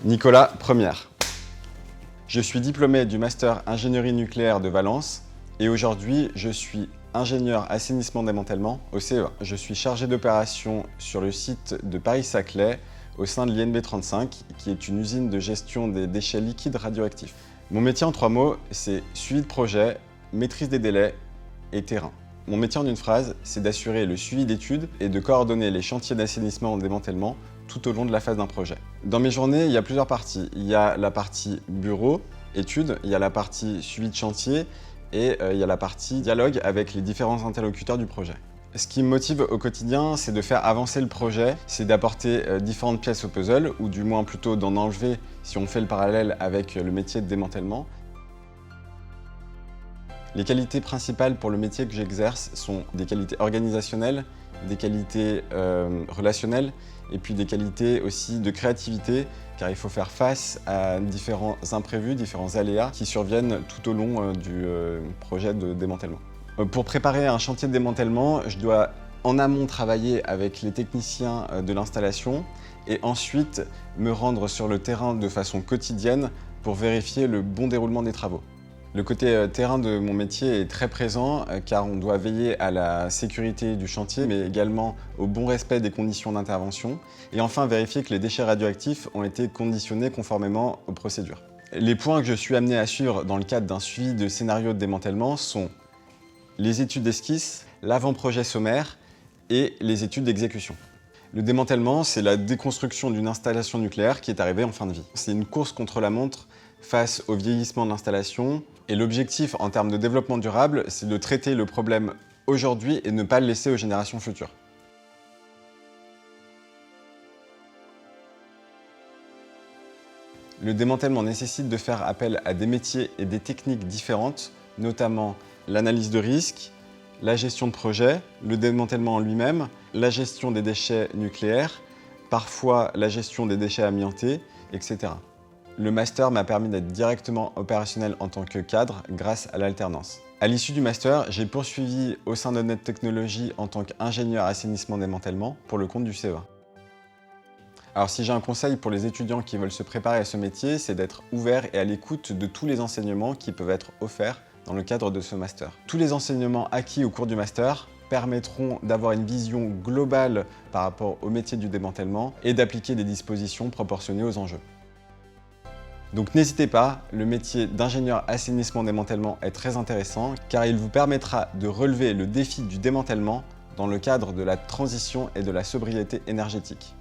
Nicolas, première. Je suis diplômé du Master Ingénierie nucléaire de Valence et aujourd'hui, je suis ingénieur assainissement-démantèlement au CEA. Je suis chargé d'opération sur le site de Paris-Saclay au sein de l'INB 35, qui est une usine de gestion des déchets liquides radioactifs. Mon métier en 3 mots, c'est suivi de projet, maîtrise des délais et terrain. Mon métier en une phrase, c'est d'assurer le suivi d'études et de coordonner les chantiers d'assainissement-démantèlement tout au long de la phase d'un projet. Dans mes journées, il y a plusieurs parties. Il y a la partie bureau, études, il y a la partie suivi de chantier et il y a la partie dialogue avec les différents interlocuteurs du projet. Ce qui me motive au quotidien, c'est de faire avancer le projet, c'est d'apporter différentes pièces au puzzle, ou du moins plutôt d'en enlever si on fait le parallèle avec le métier de démantèlement. Les qualités principales pour le métier que j'exerce sont des qualités organisationnelles, des qualités relationnelles et puis des qualités aussi de créativité, car il faut faire face à différents imprévus, différents aléas qui surviennent tout au long du projet de démantèlement. Pour préparer un chantier de démantèlement, je dois en amont travailler avec les techniciens de l'installation et ensuite me rendre sur le terrain de façon quotidienne pour vérifier le bon déroulement des travaux. Le côté terrain de mon métier est très présent car on doit veiller à la sécurité du chantier mais également au bon respect des conditions d'intervention et enfin vérifier que les déchets radioactifs ont été conditionnés conformément aux procédures. Les points que je suis amené à suivre dans le cadre d'un suivi de scénario de démantèlement sont les études d'esquisse, l'avant-projet sommaire et les études d'exécution. Le démantèlement, c'est la déconstruction d'une installation nucléaire qui est arrivée en fin de vie. C'est une course contre la montre face au vieillissement de l'installation. Et l'objectif en termes de développement durable, c'est de traiter le problème aujourd'hui et ne pas le laisser aux générations futures. Le démantèlement nécessite de faire appel à des métiers et des techniques différentes, notamment l'analyse de risque, la gestion de projet, le démantèlement en lui-même, la gestion des déchets nucléaires, parfois la gestion des déchets amiantés, etc. Le master m'a permis d'être directement opérationnel en tant que cadre grâce à l'alternance. À l'issue du master, j'ai poursuivi au sein de Net Technologies en tant qu'ingénieur assainissement-démantèlement pour le compte du CEA. Alors si j'ai un conseil pour les étudiants qui veulent se préparer à ce métier, c'est d'être ouvert et à l'écoute de tous les enseignements qui peuvent être offerts dans le cadre de ce master. Tous les enseignements acquis au cours du master permettront d'avoir une vision globale par rapport au métier du démantèlement et d'appliquer des dispositions proportionnées aux enjeux. Donc n'hésitez pas, le métier d'ingénieur assainissement-démantèlement est très intéressant car il vous permettra de relever le défi du démantèlement dans le cadre de la transition et de la sobriété énergétique.